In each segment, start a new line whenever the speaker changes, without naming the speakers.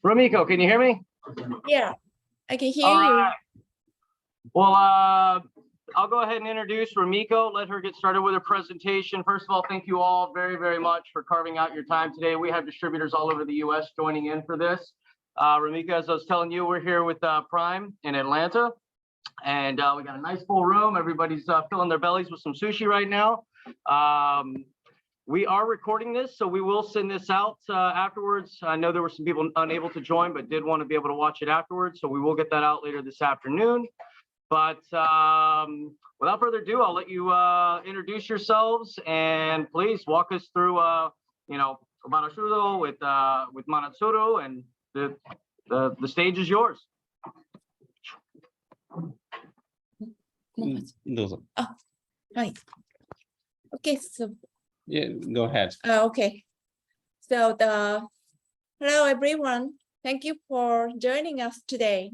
Rumiko, can you hear me?
Yeah, I can hear
All
you.
right. Well, I'll go ahead and introduce Rumiko, let her get started with her presentation. First of all, thank you all very, very much for carving out your time today. We have distributors all over the US joining in for this. Rumiko, as I was telling you, we're here with Prime in Atlanta, and we got a nice full room. Everybody's filling their bellies with some sushi right now. We are recording this, so we will send this out afterwards. I know there were some people unable to join, but did want to be able to watch it afterwards, so we will get that out later this afternoon. But without further ado, I'll let you introduce yourselves and please walk us through, Obata Shudo with Manatsuru, and the stage is yours.
どうぞ。
Right. Okay, so
Yeah, go ahead.
okay. So hello everyone. Thank you for joining us today.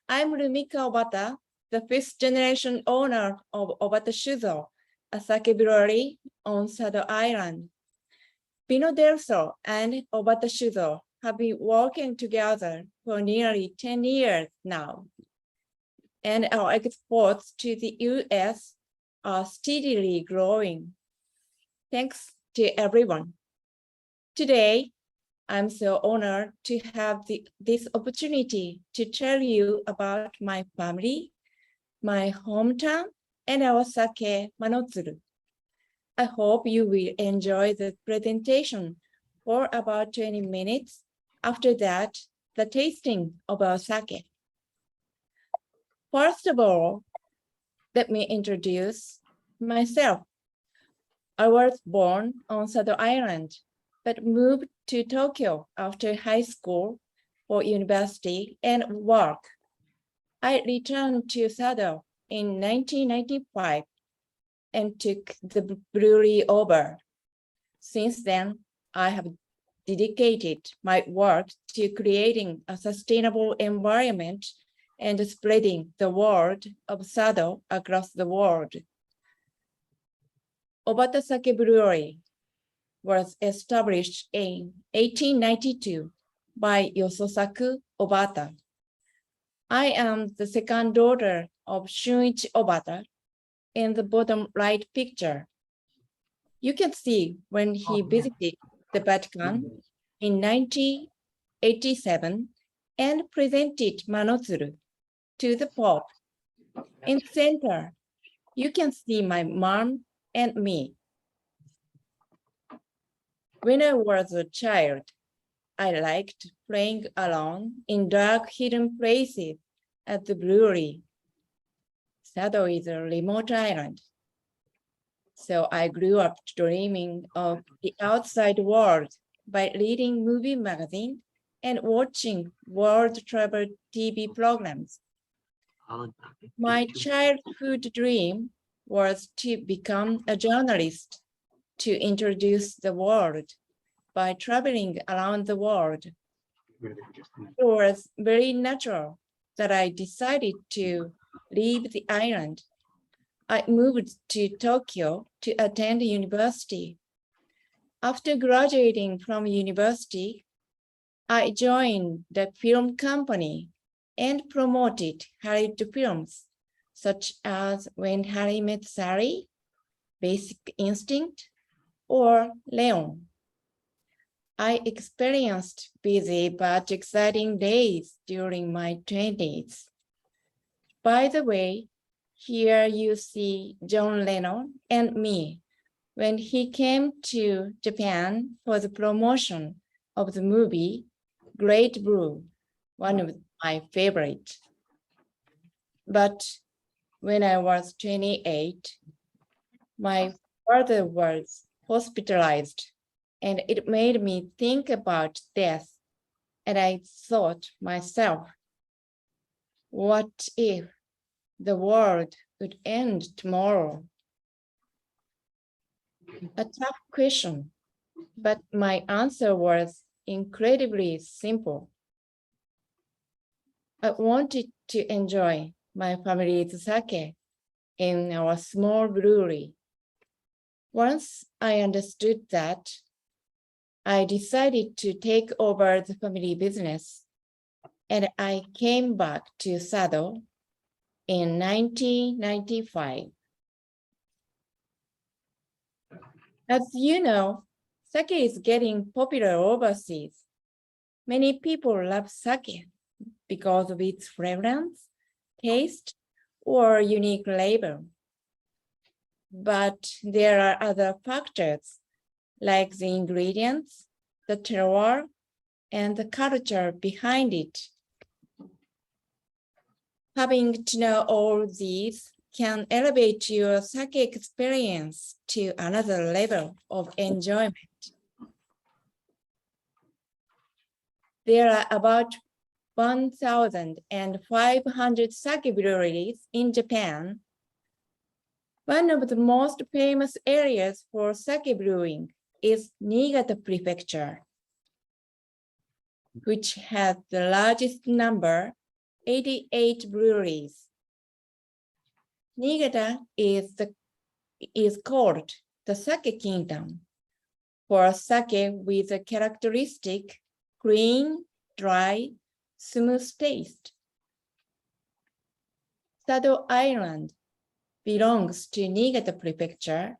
I'm Rumiko Obata, the fifth generation owner of Obata Shuzo, a sake brewery on Sado Island. Pino del Sol and Obata Shuzo have been working together for nearly 10 years now, and our exports to the US are steadily growing. Thanks to everyone. Today, I'm so honored to have this opportunity to tell you about my family, my hometown, and our sake Manotsuru. I hope you will enjoy the presentation for about 20 minutes. After that, the tasting of our sake. First of all, let me introduce myself. I was born on Sado Island, but moved to Tokyo after high school for university and work. I returned to Sado in 1995 and took the brewery over. Since then, I have dedicated my work to creating a sustainable environment and spreading the word of Sado across the world. Obata Sake Brewery was established in 1892 by Yososaku Obata. I am the second daughter of Shunichi Obata in the bottom right picture. You can see when he visited the Vatican in 1987 and presented Manotsuru to the Pope. In the center, you can see my mom and me. When I was a child, I liked playing alone in dark hidden places at the brewery. Sado is a remote island, so I grew up dreaming of the outside world by reading movie magazines and watching world travel TV programs. My childhood dream was to become a journalist, to introduce the world by traveling around the world. It was very natural that I decided to leave the island. I moved to Tokyo to attend university. After graduating from university, I joined the film company and promoted Hollywood films, such as When Harry Met Sally, Basic Instinct, or Leon. I experienced busy but exciting days during my 20s. By the way, here you see John Lennon and me when he came to Japan for the promotion of the movie Great Blue, one of my favorites. But when I was 28, my father was hospitalized, and it made me think about death. And I thought myself, what if the world would end tomorrow? A tough question, but my answer was incredibly simple. I wanted to enjoy my family's sake in our small brewery. Once I understood that, I decided to take over the family business, and I came back to Sado in 1995. As you know, sake is getting popular overseas. Many people love sake because of its fragrance, taste, or unique label. But there are other factors like the ingredients, the terroir, and the culture behind it. Having to know all these can elevate your sake experience to another level of enjoyment. There are about 1,500 sake breweries in Japan. One of the most famous areas for sake brewing is Niigata Prefecture, which has the largest number, 88 breweries. Niigata is called the Sake Kingdom for sake with a characteristic clean, dry, smooth taste. Sado Island belongs to Niigata Prefecture,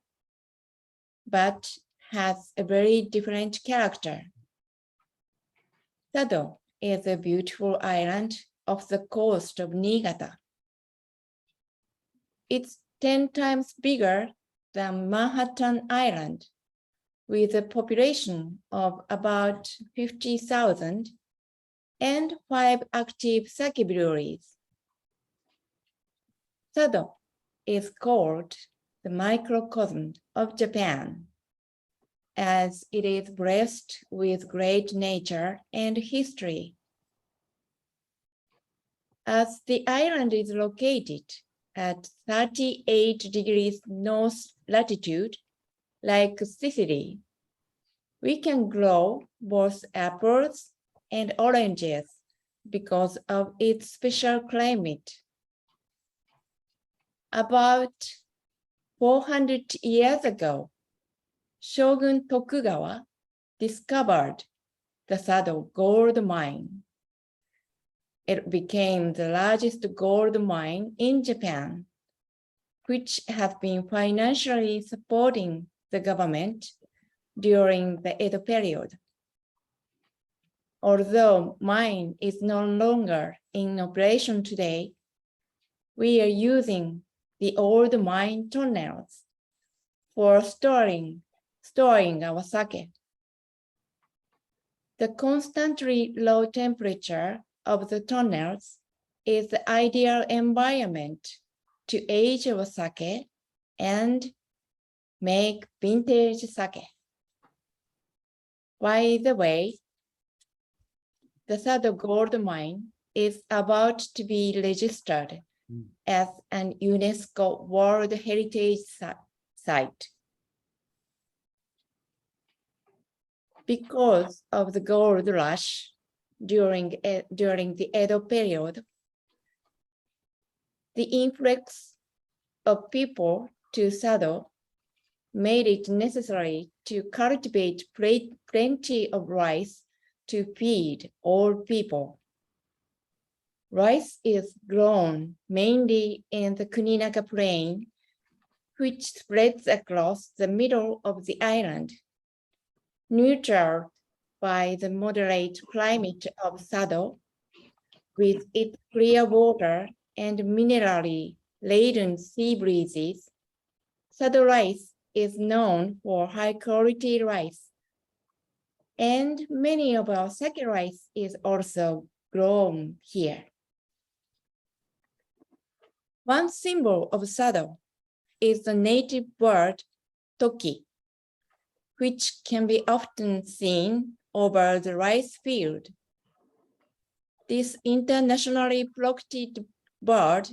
but has a very different character. Sado is a beautiful island off the coast of Niigata. It's 10 times bigger than Manhattan Island, with a population of about 50,000 and 5 active sake breweries. Sado is called the microcosm of Japan, as it is blessed with great nature and history. As the island is located at 38 degrees north latitude, like Sicily, we can grow both apples and oranges because of its special climate. About 400 years ago, Shogun Tokugawa discovered the Sado gold mine. It became the largest gold mine in Japan, which has been financially supporting the government during the Edo period. Although mine is no longer in operation today, we are using the old mine tunnels for storing our sake. The constantly low temperature of the tunnels is the ideal environment to age our sake and make vintage sake. By the way, the Sado gold mine is about to be registered as an UNESCO World Heritage Site. Because of the gold rush during the Edo period, the influx of people to Sado made it necessary to cultivate plenty of rice to feed all people. Rice is grown mainly in the Kuninaka Plain, which spreads across the middle of the island, nurtured by the moderate climate of Sado, with its clear water and minerally laden sea breezes. Sado rice is known for high-quality rice, and many of our sake rice is also grown here. One symbol of Sado is the native bird toki, which can be often seen over the rice field. This internationally protected bird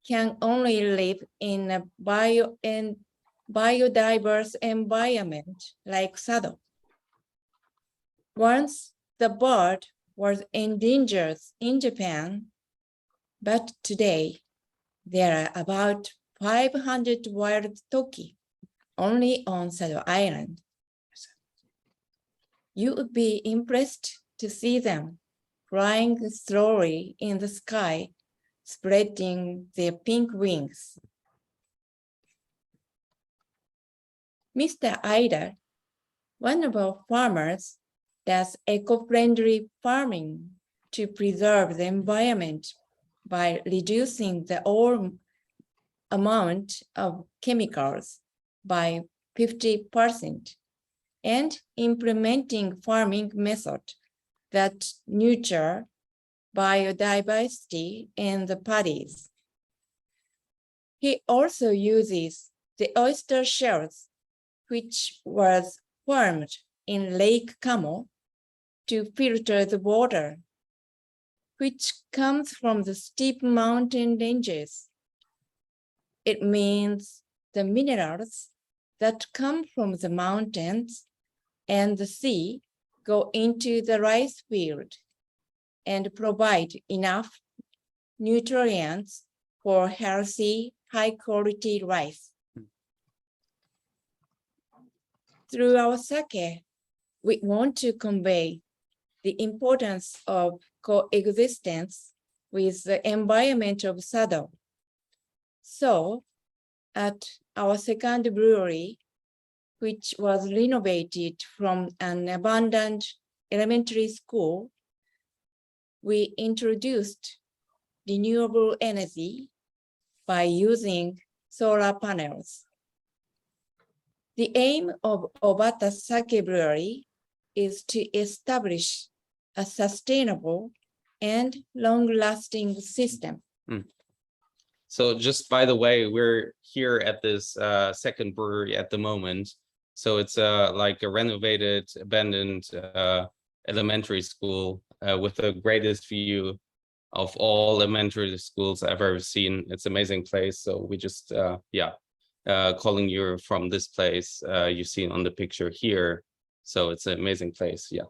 can only live in a biodiverse environment like Sado. Once the bird was endangered in Japan, but today there are about 500 wild toki only on Sado Island. You would be impressed to see them flying slowly in the sky, spreading their pink wings. Mr. Ida, one of our farmers, does eco-friendly farming to preserve the environment by reducing the overall amount of chemicals by 50% and implementing farming methods that nurture biodiversity in the paddies. He also uses the oyster shells, which was formed in Lake Como, to filter the water, which comes from the steep mountain ranges. It means the minerals that come from the mountains and the sea go into the rice field and provide enough nutrients for healthy, high-quality rice. Through our sake, we want to convey the importance of coexistence with the environment of Sado. So, at our second brewery, which was renovated from an abandoned elementary school, we introduced renewable energy by using solar panels. The aim of Obata Sake Brewery is to establish a sustainable and long-lasting system.
So just by the way, we're here at this second brewery at the moment. So it's like a renovated, abandoned elementary school with the greatest view of all elementary schools I've ever seen. It's an amazing place. So we just, calling you from this place you've seen on the picture here. So it's an amazing place, yeah.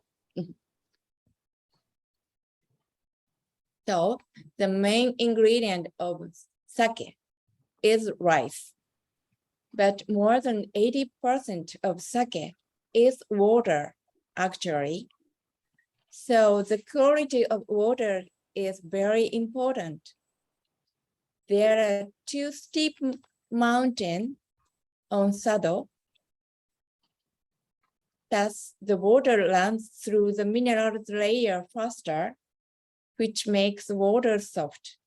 So the main ingredient of sake is rice, but more than 80% of sake is water, actually. So the quality of water is very important. There are two steep mountains on Sado. Thus, the water runs through the minerals layer faster, which makes water soft,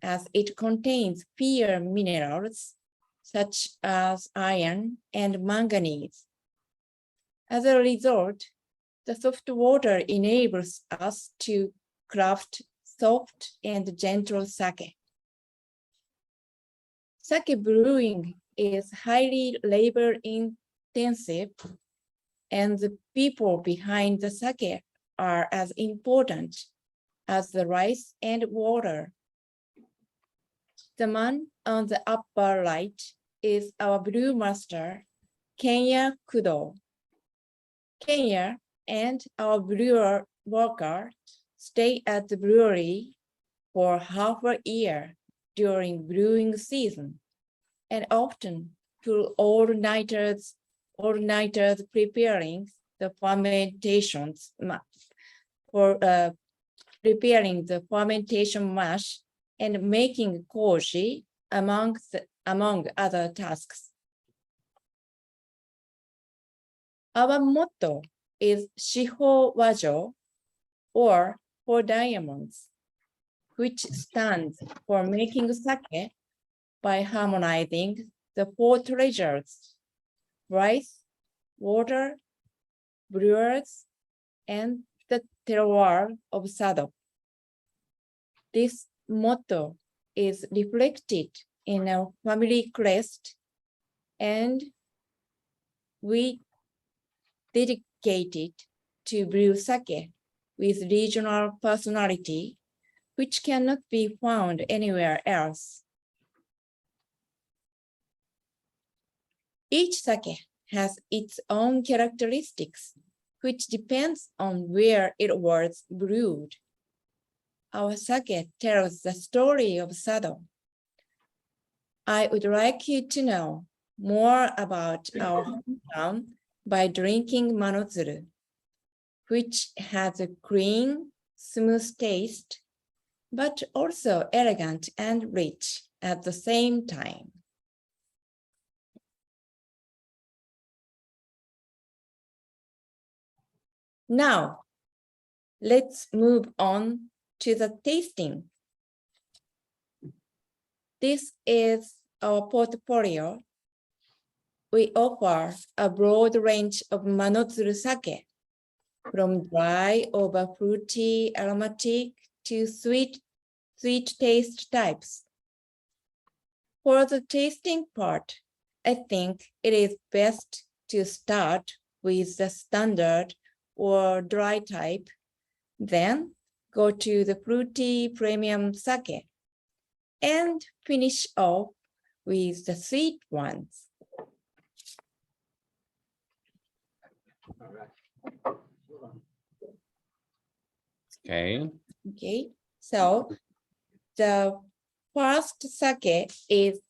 as it contains fewer minerals, such as iron and manganese. As a result, the soft water enables us to craft soft and gentle sake. Sake brewing is highly labor-intensive, and the people behind the sake are as important as the rice and water. The man on the upper right is our brewmaster, Kenya Kudo. Kenya and our brewer worker stay at the brewery for half a year during brewing season, and often pull all-nighters preparing the fermentations preparing the fermentation mash and making koji among other tasks. Our motto is Shiho Wajo, or for diamonds, which stands for making sake by harmonizing the four treasures: rice, water, brewers, and the terroir of Sado. This motto is reflected in our family crest, and we dedicated to brew sake with regional personality, which cannot be found anywhere else. Each sake has its own characteristics, which depends on where it was brewed. Our sake tells the story of Sado. I would like you to know more about our hometown by drinking Manotsuru. which has a clean, smooth taste, but also elegant and rich at the same time. Now, let's move on to the tasting. This is our portfolio. We offer a broad range of Manotsuru sake, from dry over fruity, aromatic to sweet taste types. For the tasting part, I think it is best to start with the standard or dry type, then go to the fruity premium sake, and finish off with the sweet ones.
Okay.
Okay, so the first sake is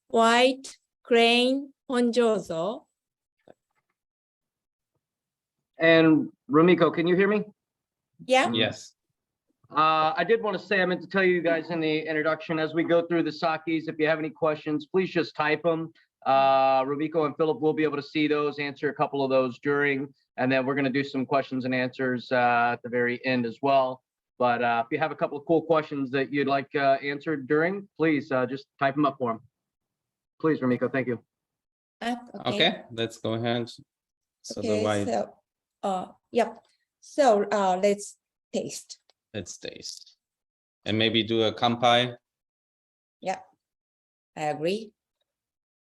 white crane honjozo.
And Rumiko, can you hear me?
Yeah,
Yes.
I did want to say, I meant to tell you guys in the introduction, as we go through the sakis, if you have any questions, please just type them. Rumiko and Philip will be able to see those, answer a couple of those during, and then we're going to do some questions and answers at the very end as well. But if you have a couple of cool questions that you'd like answered during, please just type them up for them. Please, Rumiko, thank you.
Okay, let's go ahead. So the
Okay,
white,
so yep. So let's taste.
let's taste. And maybe do a kanpai.
Yeah, I agree.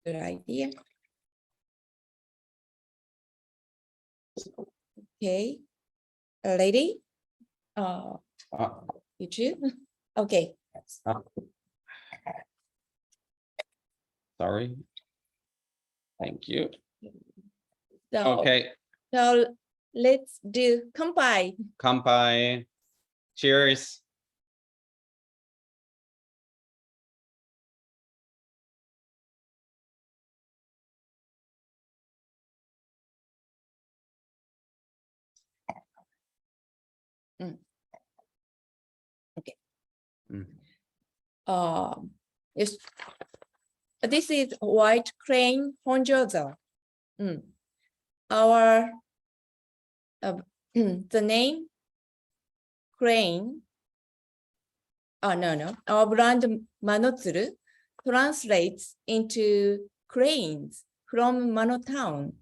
Good idea. Okay, lady, you too? Okay.
Sorry. Thank you.
So,
Okay,
so let's do kanpai.
kanpai. Cheers.
Okay.
Mm.
Yes. This is white crane honjozo. Our the name crane. Oh no. Our brand Manotsuru translates into cranes from Mano Town,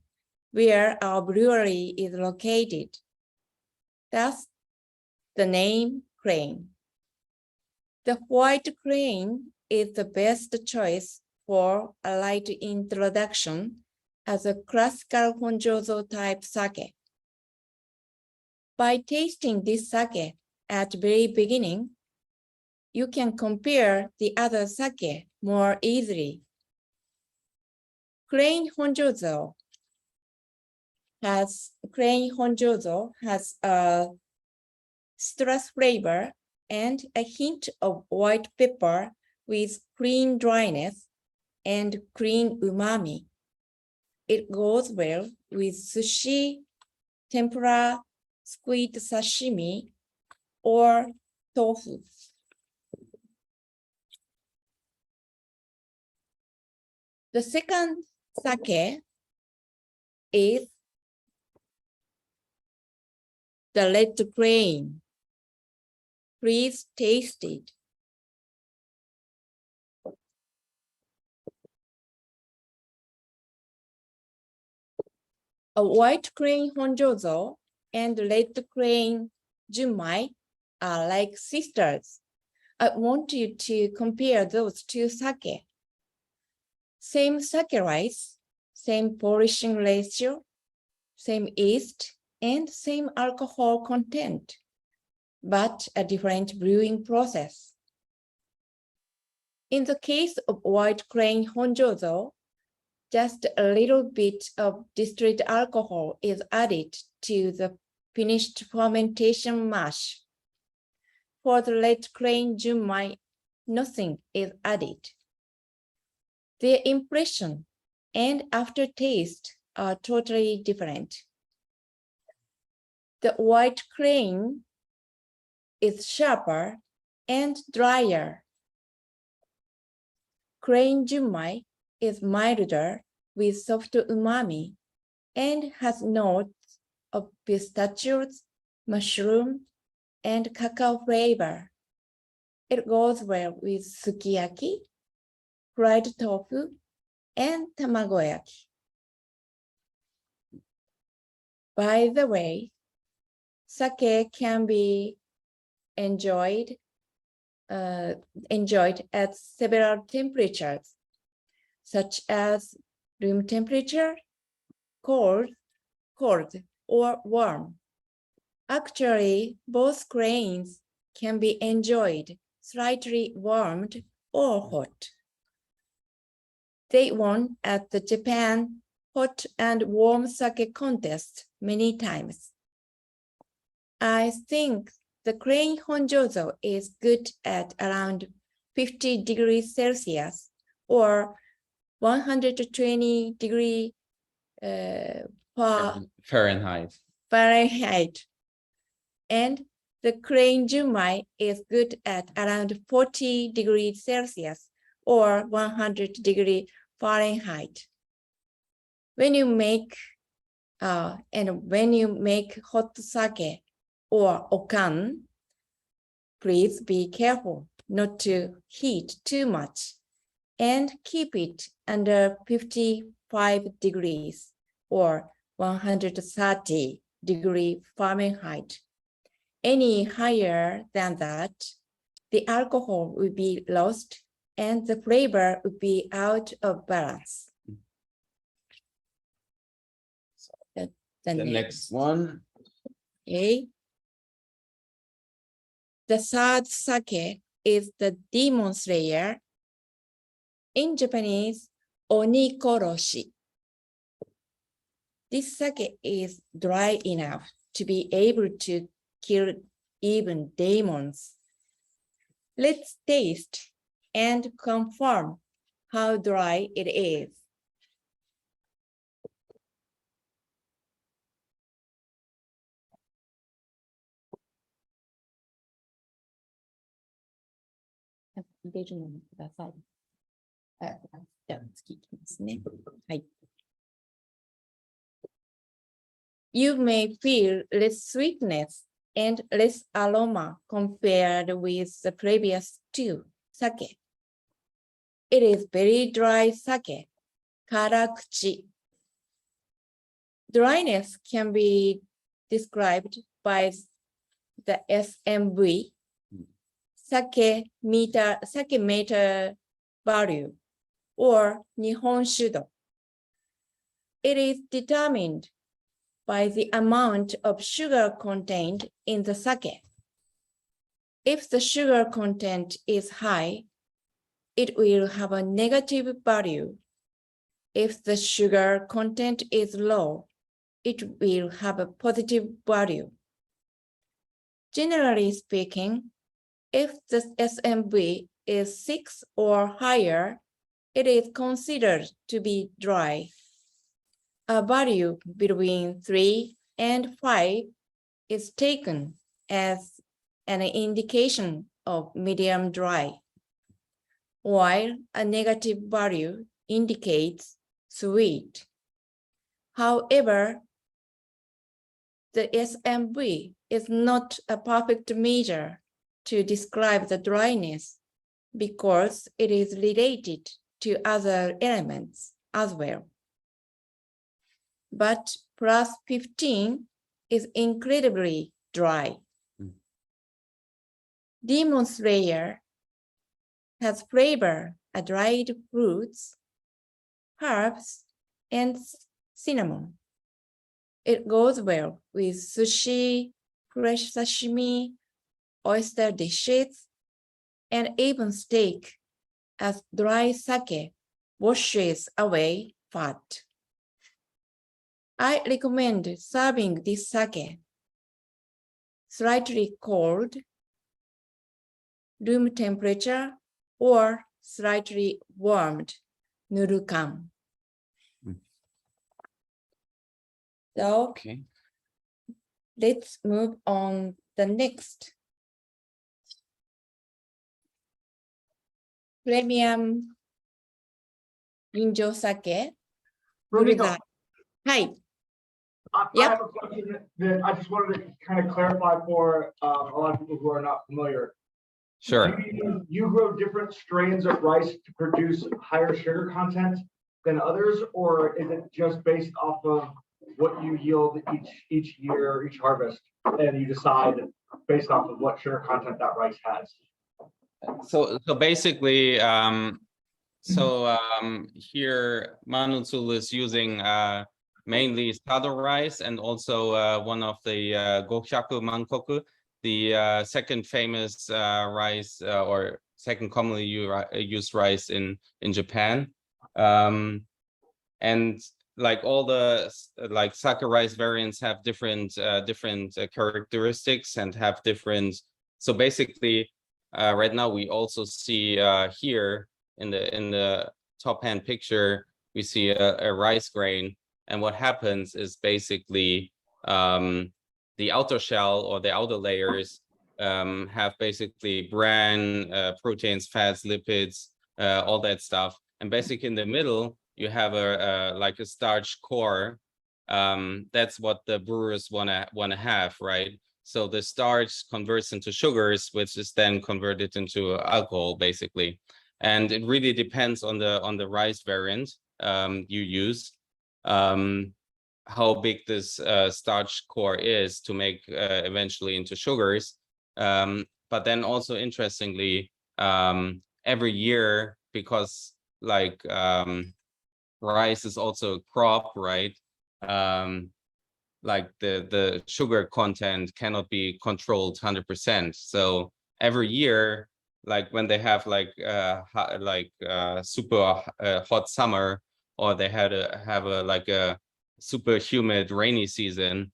where our brewery is located. Thus, the name crane. The white crane is the best choice for a light introduction as a classical honjozo type sake. By tasting this sake at the very beginning, you can compare the other sake more easily. Crane honjozo has a citrus flavor and a hint of white pepper with clean dryness and clean umami. It goes well with sushi, tempura, squid sashimi, or tofu. The second sake is the red crane. Please taste it. A white crane honjozo and red crane junmai are like sisters. I want you to compare those two sake. Same sake rice, same polishing ratio, same yeast, and same alcohol content, but a different brewing process. In the case of white crane honjozo, just a little bit of distilled alcohol is added to the finished fermentation mash. For the red crane junmai, nothing is added. Their impression and aftertaste are totally different. The white crane is sharper and drier. Crane junmai is milder with soft umami and has notes of pistachios, mushroom, and cacao flavor. It goes well with sukiyaki, fried tofu, and tamagoyaki. By the way, sake can be enjoyed at several temperatures, such as room temperature, cold, or warm. Actually, both grains can be enjoyed slightly warmed or hot. They won at the Japan Hot and Warm Sake contest many times. I think the crane Honjozo is good at around 50 degrees Celsius or 120 degrees
Fahrenheit.
Fahrenheit. And the crane junmai is good at around 40 degrees Celsius or 100 degrees Fahrenheit. When you make hot sake or okan, please be careful not to heat too much and keep it under 55 degrees or 130 degrees Fahrenheit. Any higher than that, the alcohol will be lost and the flavor will be out of balance.
The next one.
Okay. The third sake is the Demon Slayer. In Japanese, Onikoroshi. This sake is dry enough to be able to kill even demons. Let's taste and confirm how dry it is. You may feel less sweetness and less aroma compared with the previous two sake. It is very dry sake, karakuchi. Dryness can be described by the SMV, sake meter value, or Nihon Shudo. It is determined by the amount of sugar contained in the sake. If the sugar content is high, it will have a negative value. If the sugar content is low, it will have a positive value. Generally speaking, if the SMV is 6 or higher, it is considered to be dry. A value between 3 and 5 is taken as an indication of medium dry, while a negative value indicates sweet. However, the SMV is not a perfect measure to describe the dryness because it is related to other elements as well. But plus 15 is incredibly dry. Demon Slayer has flavor, dried fruits, herbs, and cinnamon. It goes well with sushi, fresh sashimi, oyster dishes, and even steak, as dry sake washes away fat. I recommend serving this sake slightly cold, room temperature, or slightly warmed, nurukan. So,
Okay.
Let's move on the next. Premium Ginjo Sake.
Rumiko,
Hi.
I
Yep.
have a question that I just wanted to kind of clarify for a lot of people who are not familiar.
Sure.
Do you grow different strains of rice to produce higher sugar content than others, or is it just based off of what you yield each year, each harvest, and you decide based off of what sugar content that rice has?
So basically, here Manutsul is using mainly sado rice and also one of the Gokyaku Mankoku, the second famous rice or second commonly used rice in Japan. And like all the like sake rice variants have different characteristics and have different. So basically, right now we also see here in the top hand picture, we see a rice grain, and what happens is basically the outer shell or the outer layers have basically bran, proteins, fats, lipids, all that stuff, and basically in the middle you have a like a starch core. That's what the brewers wanna have, right? So the starch converts into sugars, which is then converted into alcohol, basically. And it really depends on the rice variant you use, how big this starch core is to make eventually into sugars. But then also interestingly, every year, because like rice is also a crop, right? Like the sugar content cannot be controlled 100%. So every year, like when they have like super hot summer, or they have a super humid rainy season,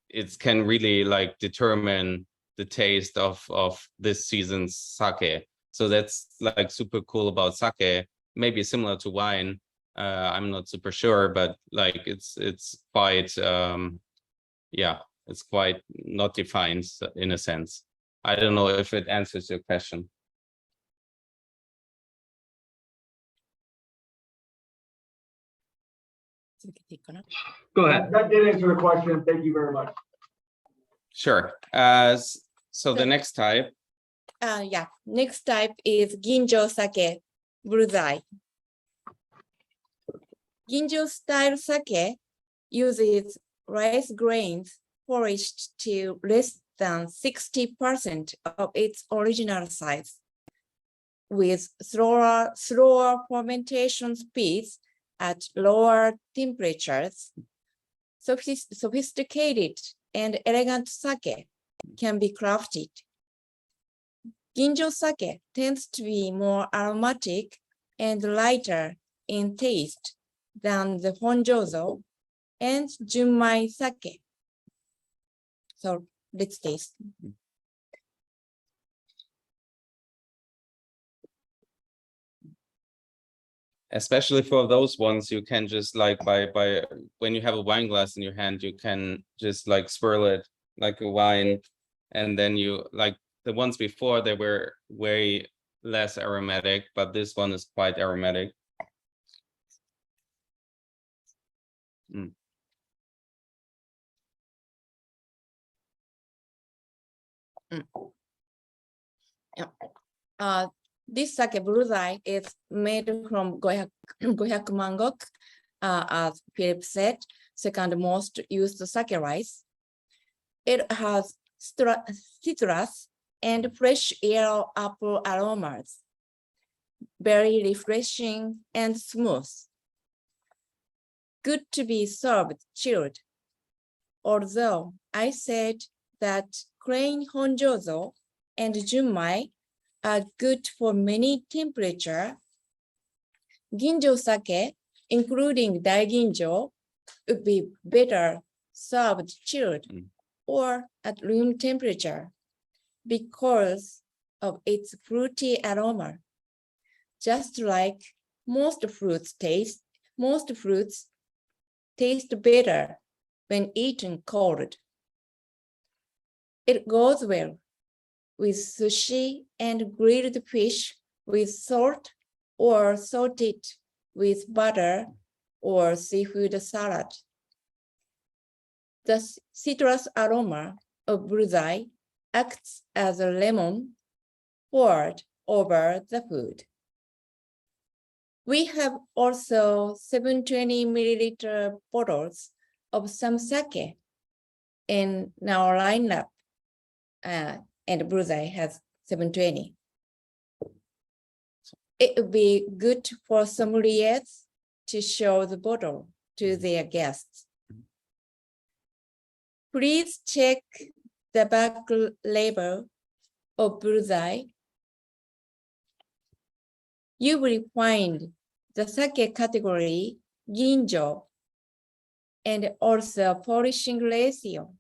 it can really like determine the taste of this season's sake. So that's like super cool about sake. Maybe similar to wine. I'm not super sure, but like it's quite yeah, it's quite not defined in a sense. I don't know if it answers your question.
Go ahead.
That did answer the question. Thank you very much.
Sure. So the next type.
Yeah, next type is Ginjo Sake Bullseye. Ginjo style sake uses rice grains polished to less than 60% of its original size, with slower fermentation speeds at lower temperatures. Sophisticated and elegant sake can be crafted. Ginjo sake tends to be more aromatic and lighter in taste than the Honjozo and Junmai sake. So let's taste.
Especially for those ones, you can just like by when you have a wine glass in your hand, you can just like swirl it like a wine, and then you like the ones before, they were way less aromatic, but this one is quite aromatic.
This sake bullseye is made from gohyaku mangok, as Philip said, second most used sake rice. It has citrus and fresh yellow apple aromas, very refreshing and smooth. Good to be served chilled. Although I said that plain Honjozo and Junmai are good for many temperature, Ginjo sake, including Daiginjo, would be better served chilled or at room temperature because of its fruity aroma. Just like most fruits taste better when eaten cold. It goes well with sushi and grilled fish with salt or salted with butter or seafood salad. The citrus aroma of bullseye acts as a lemon poured over the food. We have also 720 milliliter bottles of some sake in our lineup, and bullseye has 720. It would be good for sommeliers to show the bottle to their guests. Please check the back label of bullseye. You will find the sake category, ginjo, and also polishing ratio.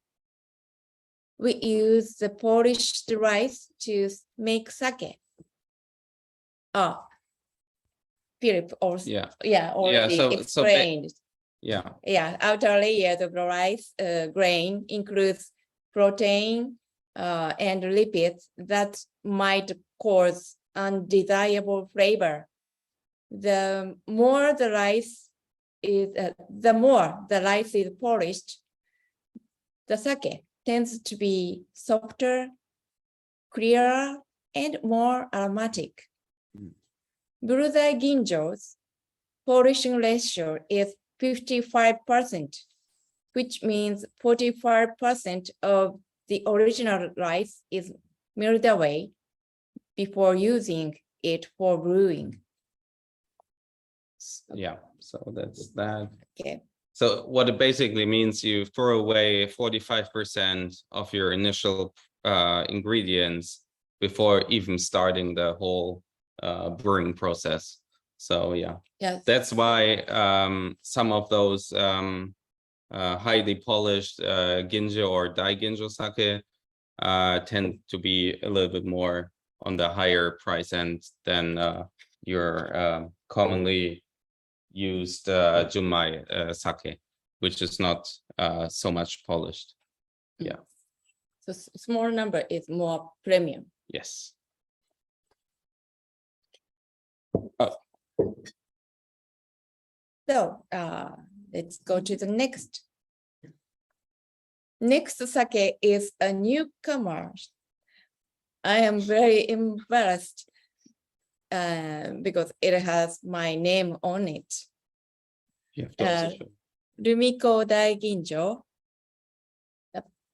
We use the polished rice to make sake. Oh, Philip also, already
so
explained.
Yeah.
Outer layer of the rice grain includes protein and lipids that might cause undesirable flavor. The more the rice is polished, the sake tends to be softer, clearer, and more aromatic. Bullseye ginjo's polishing ratio is 55%, which means 45% of the original rice is milled away before using it for brewing.
Yeah, so that's that.
Okay.
So what it basically means, you throw away 45% of your initial ingredients before even starting the whole brewing process. So yeah, that's why some of those highly polished ginjo or daiginjo sake tend to be a little bit more on the higher price end than your commonly used junmai sake, which is not so much polished. Yeah.
So small number is more premium.
Yes.
So let's go to the next. Next sake is a newcomer. I am very embarrassed because it has my name on it.
You have to also show.
Rumiko Daiginjo.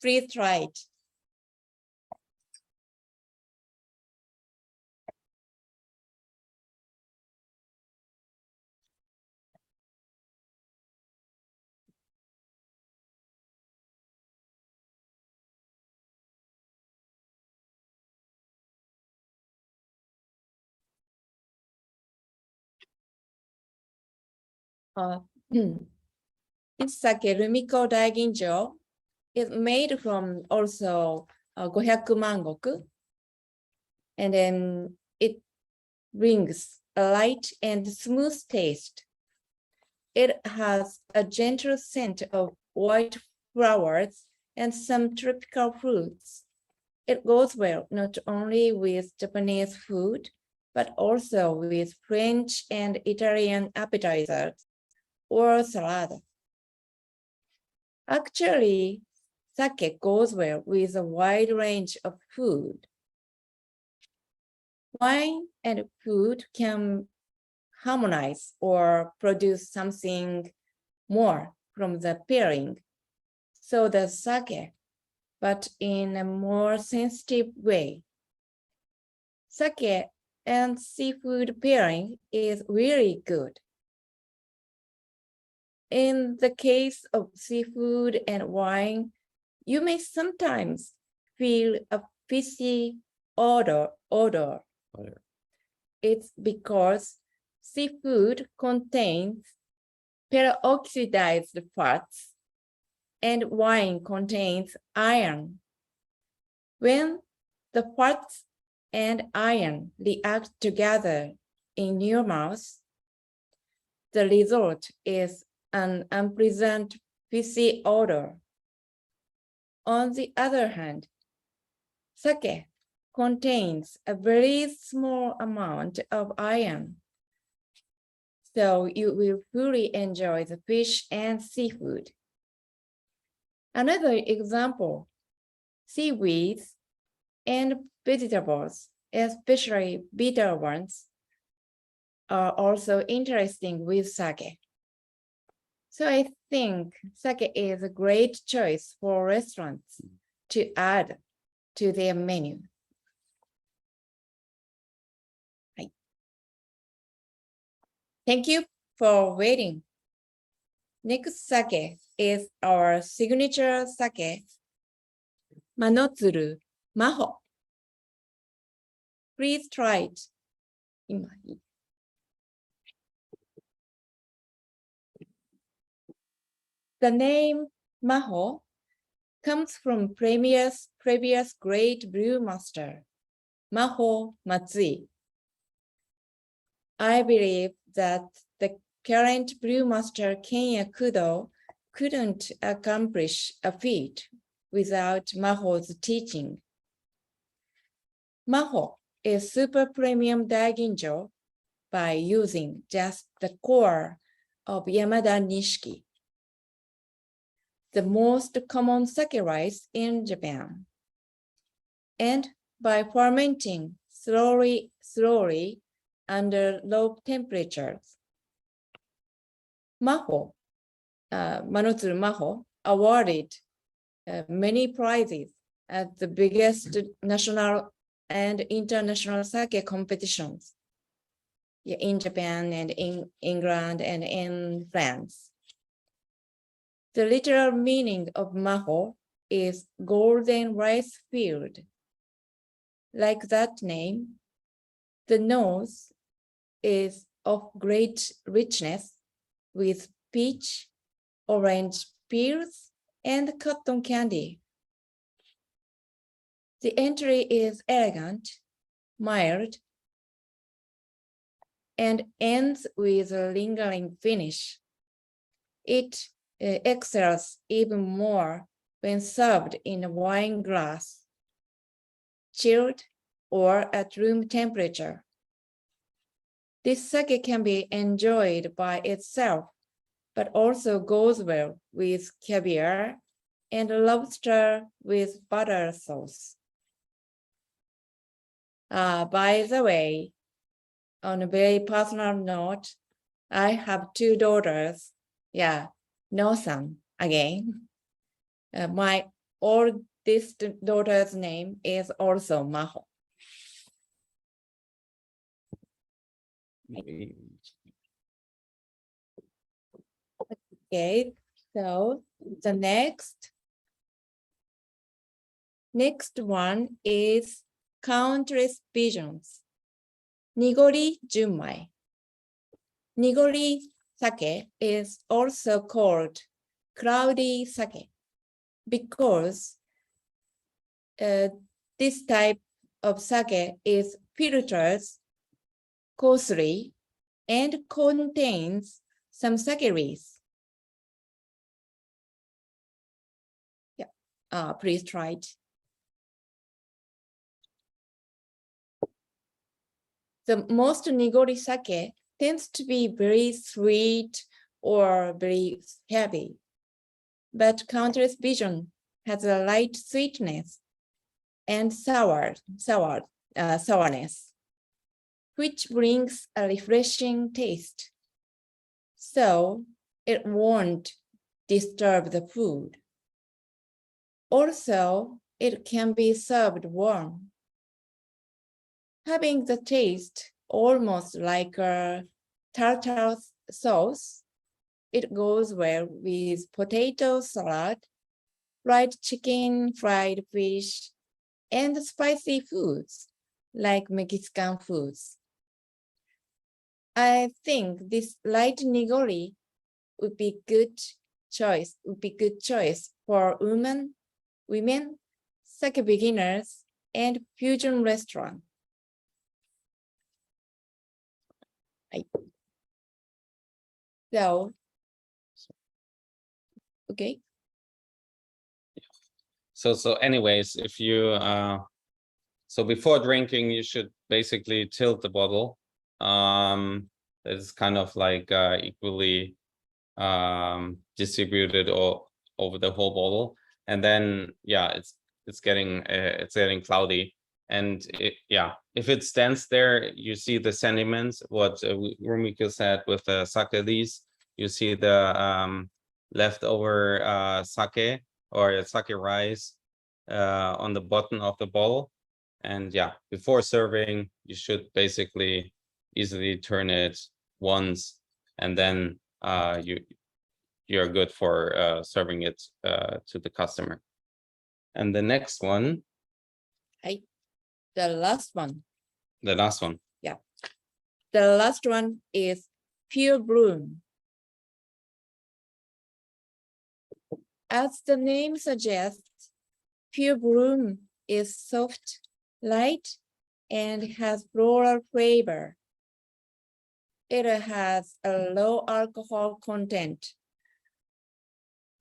Please try it. This sake, Rumiko Daiginjo, is made from also 500 mangoku. And then it brings a light and smooth taste. It has a gentle scent of white flowers and some tropical fruits. It goes well not only with Japanese food, but also with French and Italian appetizers or salad. Actually, sake goes well with a wide range of food. Wine and food can harmonize or produce something more from the pairing. So does sake, but in a more sensitive way. Sake and seafood pairing is really good. In the case of seafood and wine, you may sometimes feel a fishy odor. It's because seafood contains peroxidized fats and wine contains iron. When the fats and iron react together in your mouth, the result is an unpleasant fishy odor. On the other hand, sake contains a very small amount of iron, so you will fully enjoy the fish and seafood. Another example, seaweeds and vegetables, especially bitter ones, are also interesting with sake. So I think sake is a great choice for restaurants to add to their menu. Right. Thank you for waiting. Next sake is our signature sake, Manotsuru Maho. Please try it. The name Maho comes from previous great brewmaster, Maho Matsui. I believe that the current brewmaster Kenya Kudo couldn't accomplish a feat without Maho's teaching. Maho is super premium daiginjo by using just the core of Yamada Nishiki, the most common sake rice in Japan, and by fermenting slowly under low temperatures. Maho, Manotsuru Maho, awarded many prizes at the biggest national and international sake competitions in Japan and in England and in France. The literal meaning of Maho is golden rice field. Like that name, the nose is of great richness with peach, orange peels, and cotton candy. The entry is elegant, mild, and ends with a lingering finish. It excels even more when served in a wine glass, chilled or at room temperature. This sake can be enjoyed by itself, but also goes well with caviar and lobster with butter sauce. By the way, on a very personal note, I have two daughters. Yeah, no son again. My oldest daughter's name is also Maho. Okay, so the next one is Countless Visions. Nigori Junmai. Nigori sake is also called cloudy sake because this type of sake is filtered coarsely and contains some saccharines. Yeah, please try it. The most nigori sake tends to be very sweet or very heavy, but Countless Vision has a light sweetness and sourness, which brings a refreshing taste. So it won't disturb the food. Also, it can be served warm, having the taste almost like a tartar sauce. It goes well with potato salad, fried chicken, fried fish, and spicy foods like Mexican foods. I think this light nigori would be good choice for women, sake beginners, and fusion restaurant. So Okay.
So anyways, if you so before drinking, you should basically tilt the bottle. It's kind of like equally distributed all over the whole bottle, and then yeah, it's getting cloudy, and if it stands there, you see the sediments. What Rumiko said with the sake lees, you see the leftover sake or sake rice on the bottom of the bottle. And yeah, before serving, you should basically easily turn it once, and then you're good for serving it to the customer. And the next one,
The last one.
the last one.
The last one is pure bloom. As the name suggests, pure bloom is soft, light, and has floral flavor. It has a low alcohol content.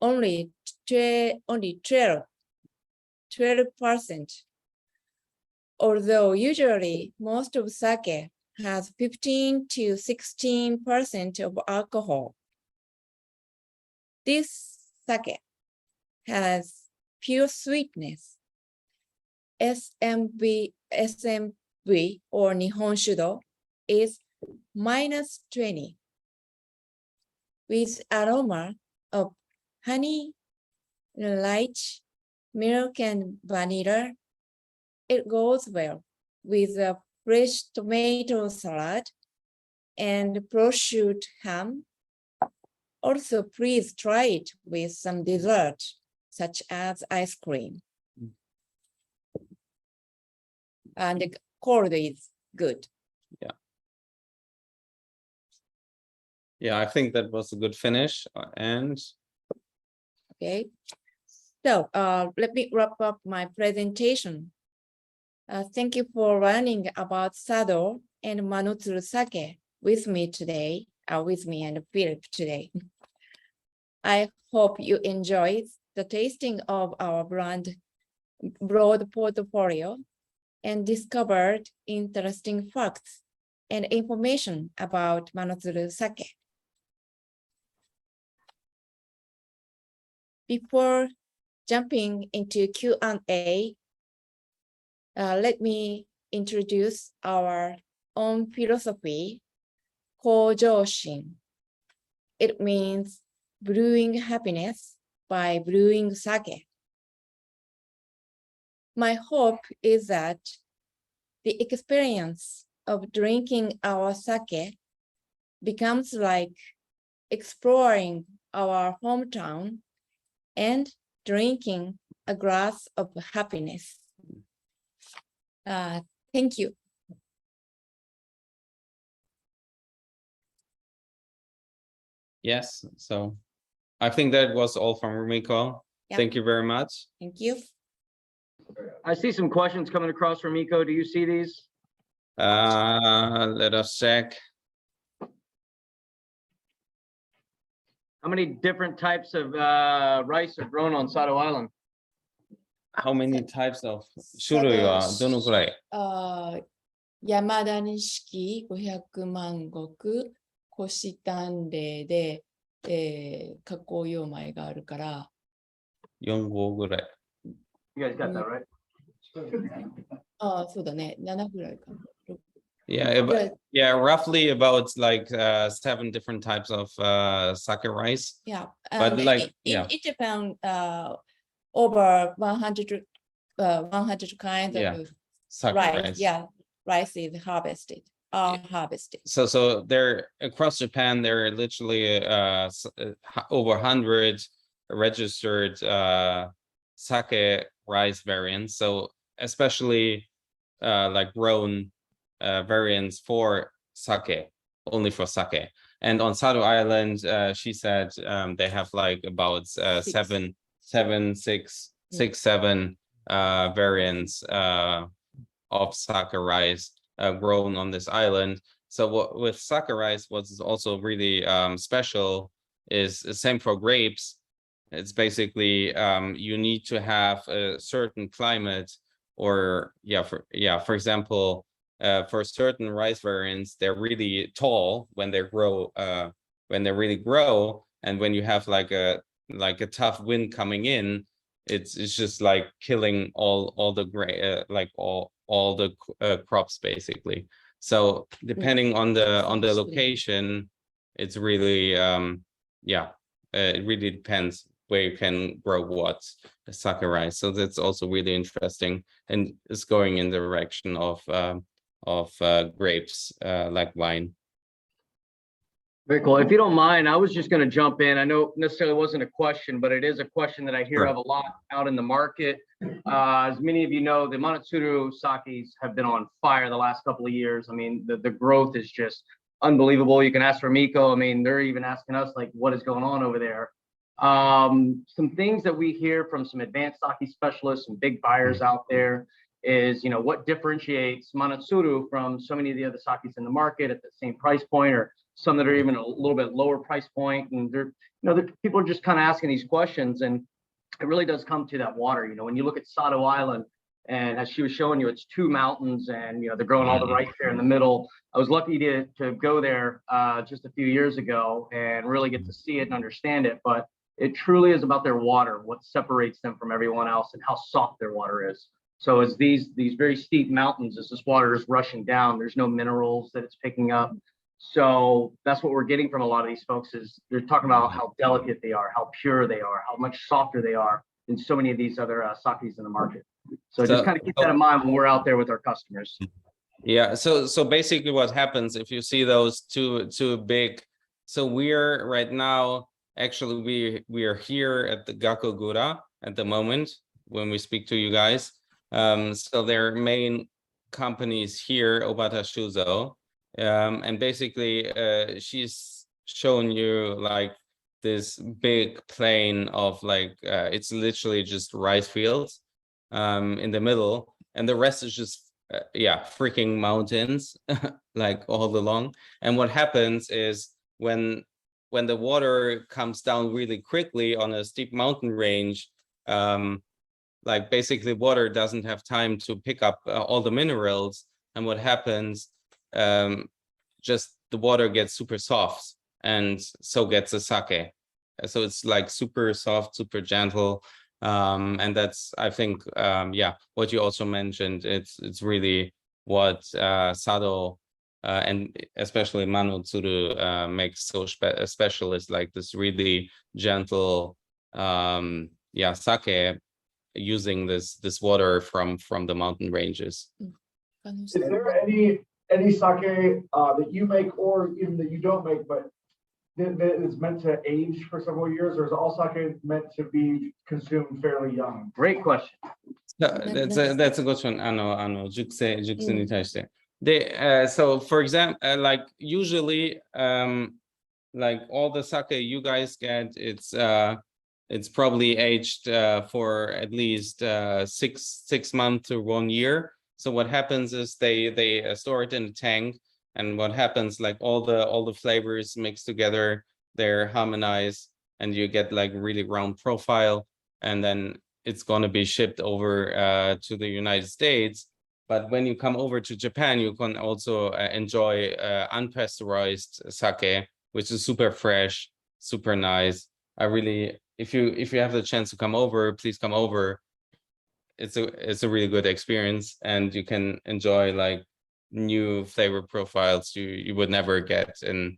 Only 12%. Although usually most of sake has 15 to 16% of alcohol. This sake has pure sweetness. SMV or Nihonshudo is -20 with aroma of honey, light, milk, and vanilla. It goes well with a fresh tomato salad and prosciutto ham. Also, please try it with some dessert, such as ice cream. And the cold is good.
Yeah, I think that was a good finish. And
Okay. So let me wrap up my presentation. Thank you for learning about Sado and Manutsuru sake with me today, with me and Philip today. I hope you enjoyed the tasting of our broad portfolio and discovered interesting facts and information about Manutsuru sake. Before jumping into Q&A, let me introduce our own philosophy, Koujoshin. It means brewing happiness by brewing sake. My hope is that the experience of drinking our sake becomes like exploring our hometown and drinking a glass of happiness. Thank you.
yes, so I think that was all from Rumiko.
Yeah.
Thank you very much.
Thank you.
I see some questions coming across from Rumiko. Do you see these?
Let us check.
How many different types of rice are grown on Sado Island?
How many types of 種類はどのくらい？
山田錦500万石、虎丹嶺で、加工用米があるから、
4号ぐらい。
You guys got that right?
そうだね、7ぐらいかな。
Yeah, roughly about like 7 different types of sake rice.
Yeah,
But like,
it depends over 100 kinds of
sake
rice.
rice.
Yeah, rice is harvested.
So they're across Japan. There are literally over 100 registered sake rice variants. So especially like grown variants for sake, only for sake. And on Sado Island, she said they have like about 7 variants of sake rice grown on this island. So with sake rice, what's also really special is the same for grapes. It's basically you need to have a certain climate, or for example, for certain rice variants, they're really tall when they grow, when they really grow, and when you have like a tough wind coming in, it's just like killing all the like all the crops basically. So depending on the location, it's really it really depends where you can grow what sake rice. So that's also really interesting, and it's going in the direction of grapes, like wine.
Very cool. If you don't mind, I was just going to jump in. I know necessarily wasn't a question, but it is a question that I hear
Sure.
of a lot out in the market. As many of you know, the Manatsuru sakes have been on fire the last couple of years. I mean, the growth is just unbelievable. You can ask Rumiko. I mean, they're even asking us, like, what is going on over there? Some things that we hear from some advanced sake specialists and big buyers out there is, what differentiates Manatsuru from so many of the other sakes in the market at the same price point, or some that are even a little bit lower price point. And people are just kind of asking these questions, and it really does come to that water. When you look at Sado Island, and as she was showing you, it's 2 mountains, and they're growing all the rice there in the middle. I was lucky to go there just a few years ago and really get to see it and understand it. But it truly is about their water, what separates them from everyone else, and how soft their water is. So as these very steep mountains, as this water is rushing down, there's no minerals that it's picking up. So that's what we're getting from a lot of these folks, is they're talking about how delicate they are, how pure they are, how much softer they are than so many of these other sakes in the market. So just kind of keep that in mind when we're out there with our customers.
Yeah. So basically what happens if you see those two big, so we're right now, actually we are here at the Gakogura at the moment when we speak to you guys. So their main companies here, Obata Shuzo. And basically she's shown you like this big plain of like it's literally just rice fields in the middle, and the rest is just freaking mountains like all along. And what happens is when the water comes down really quickly on a steep mountain range, like basically water doesn't have time to pick up all the minerals, and what happens, just the water gets super soft, and so gets the sake. So it's like super soft, super gentle, and that's, I think, what you also mentioned. It's really what Sado and especially Manatsuru makes so special, is like this really gentle sake, using this water from the mountain ranges.
Is there any sake that you make, or even that you don't make, but that is meant to age for several years, or is all sake meant to be consumed fairly young?
Great question.
That's a good one. Jukseに対して。で、so for example, like usually, like all the sake you guys get, it's probably aged for at least 6 months to 1 year. So what happens is they store it in a tank, and what happens, like all the flavors mixed together, they're harmonized, and you get like really round profile, and then it's going to be shipped over to the United States. But when you come over to Japan, you can also enjoy unpasteurized sake, which is super fresh, super nice. I really, if you have the chance to come over, please come over. It's a really good experience, and you can enjoy like new flavor profiles you would never get in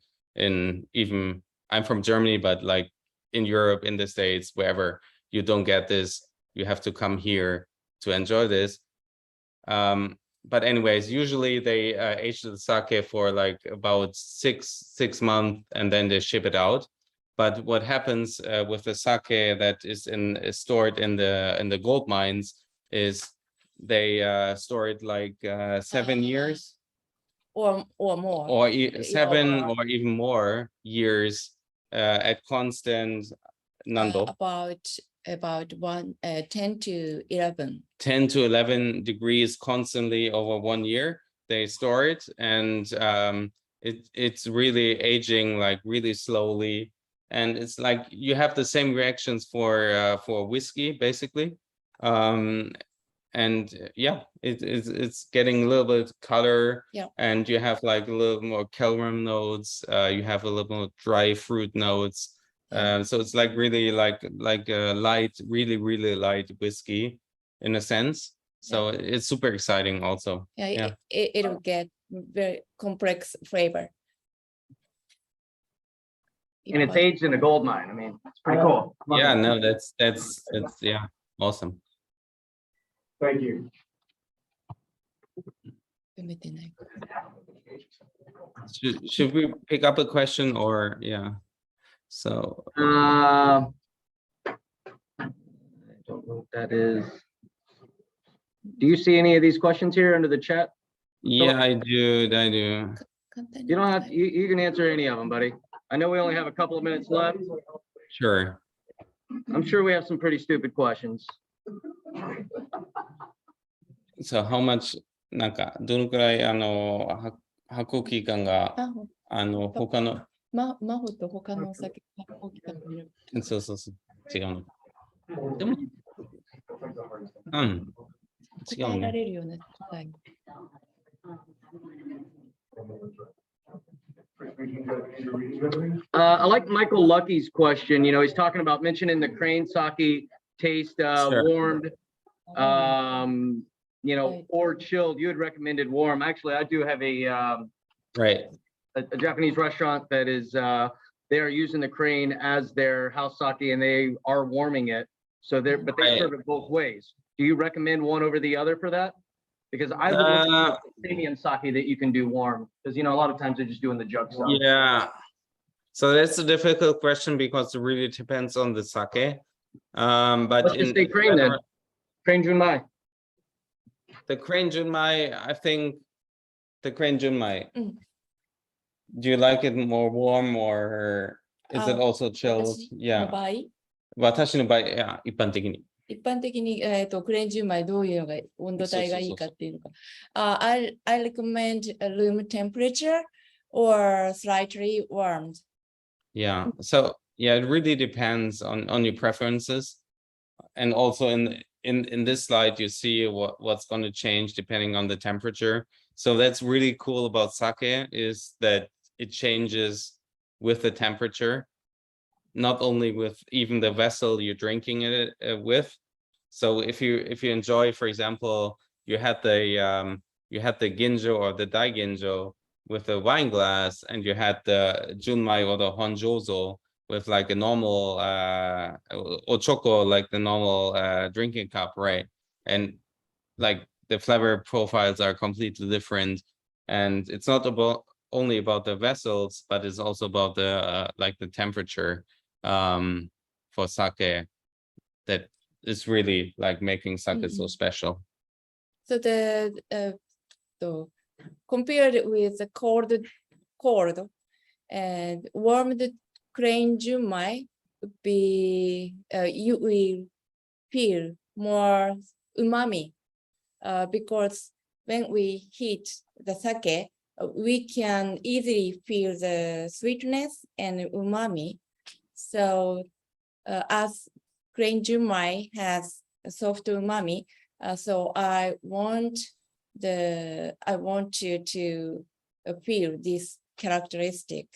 even, I'm from Germany, but like in Europe, in the States, wherever, you don't get this. You have to come here to enjoy this. But anyways, usually they age the sake for like about six months, and then they ship it out. But what happens with the sake that is stored in the gold mines is they store it like 7 years
or more,
or 7 or even more years at constant nando,
about 10 to 11.
10 to 11 degrees constantly over 1 year. They store it, and it's really aging like really slowly. and it's like you have the same reactions for whiskey basically. And yeah, it's getting a little bit color,
Yeah.
and you have like a little more caramel notes. You have a little more dry fruit notes.
Yeah.
So it's like really like a light, really light whiskey in a sense. So it's super exciting also.
Yeah, it'll get very complex flavor.
And it's aged in a gold mine. I mean, it's pretty cool. Love
Yeah,
it.
no, that's yeah, awesome.
Thank you.
Should we pick up a question or yeah? So
I don't know what that is. Do you see any of these questions here under the chat?
yeah, I do.
You don't have, you can answer any of them, buddy. I know we only have a couple of minutes left.
Sure.
I'm sure we have some pretty stupid questions.
So how much なんかどのくらい発酵期間が他の
真帆と他のお酒発酵期間見る。
そう違うの。でも違う
答えら
ね。
れるような答え。
I like Michael Lucky's question. You know, he's talking about mentioning the crane sake taste
Sure.
warmed, you know, or chilled. You had recommended warm. Actually, I do have
Right.
a Japanese restaurant that is they are using the crane as their house sake, and they are warming it. So but they serve it both ways. Do you recommend one over the other for that? Because I would look at premium sake that you can do warm, because you know a lot of times they're just doing the jug stuff.
Yeah. So that's a difficult question because it really depends on the sake. But
Let's just say crane then. Crane junmai.
The crane junmai, I think the crane junmai. Do you like it more warm or is it also chilled?
私の
Yeah.
場合、
私の場合、いや、一般的に。
一般的に、クレーン10枚どういうのが温度帯がいいかっていうのか。I recommend a room temperature or slightly warmed.
Yeah. So yeah, it really depends on your preferences. And also in this slide, you see what's going to change depending on the temperature. So that's really cool about sake is that it changes with the temperature, not only with even the vessel you're drinking it with. So if you enjoy, for example, you had the ginjo or the daiginjo with a wine glass, and you had the junmai or the honjozo with like a normal ochoko, like the normal drinking cup, right? And like the flavor profiles are completely different, and it's not only about the vessels, but it's also about the like the temperature for sake that is really like making sake so special.
So compared with the cold and warmed crane junmai would be you will feel more umami because when we heat the sake, we can easily feel the sweetness and umami. So as crane junmai has a soft umami, so I want you to feel this characteristic.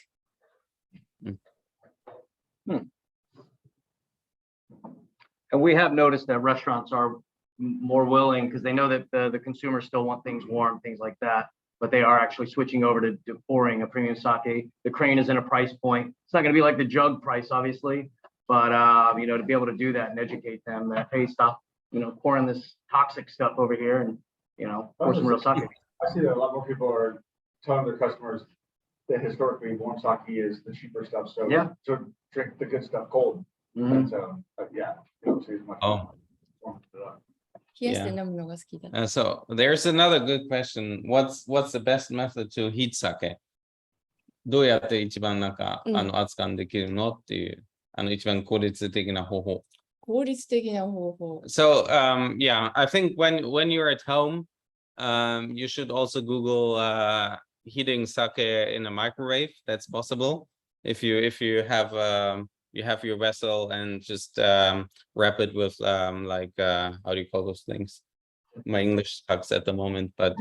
And we have noticed that restaurants are more willing because they know that the consumers still want things warm, things like that. But they are actually switching over to pouring a premium sake. The crane is in a price point. It's not going to be like the jug price, obviously, but you know, to be able to do that and educate them that, hey, stop, you know, pouring this toxic stuff over here and, you know, pour some real sake.
I see that a lot more people are telling their customers that historically warm sake is the cheaper stuff. So
yeah,
so drink the good stuff cold.
Mm-hmm.
But yeah, you don't see as much.
Oh.
Yeah.
So there's another good question. What's the best method to heat sake? どうやって一番なんか熱燗できるのっていう一番効率的な方法。
効率的な方法。
So yeah, I think when you're at home, you should also Google heating sake in a microwave. That's possible. If you have your vessel and just wrap it with like how do you call those things? My English sucks at the moment, but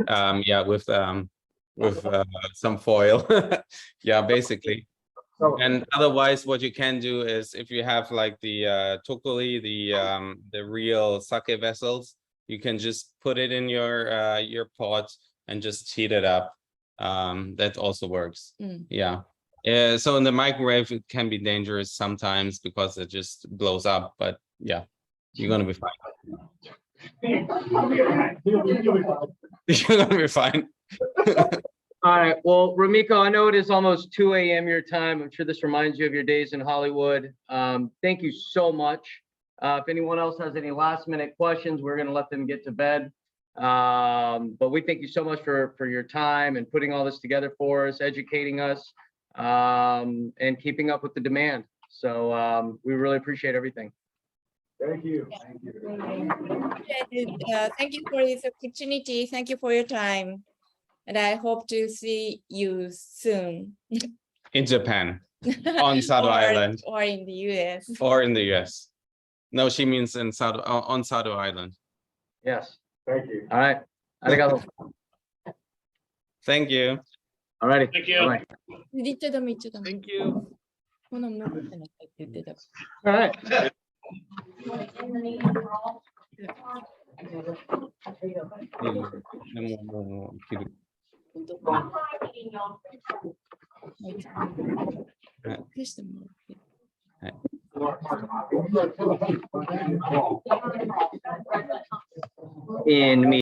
yeah, with some foil. Yeah, basically.
So,
And otherwise, what you can do is if you have like the tokoli, the real sake vessels, you can just put it in your pot and just heat it up. That also works. Yeah. So in the microwave, it can be dangerous sometimes because it just blows up. But yeah, you're gonna be fine. You're gonna be fine.
All right, well, Rumiko, I know it is almost 2 a.m. your time. I'm sure this reminds you of your days in Hollywood. Thank you so much. If anyone else has any last minute questions, we're gonna let them get to bed. But we thank you so much for your time and putting all this together for us, educating us, and keeping up with the demand. So we really appreciate everything.
thank you. Thank you.
Thank you for this opportunity. Thank you for your time. And I hope to see you soon.
In Japan, on Sado Island,
or in the US.
or in the US. No, she means in on Sado Island.
Yes.
Thank you.
All right. Arigato.
Thank you.
All righty.
Thank you.
Bye-bye.
Thank you.
All right. In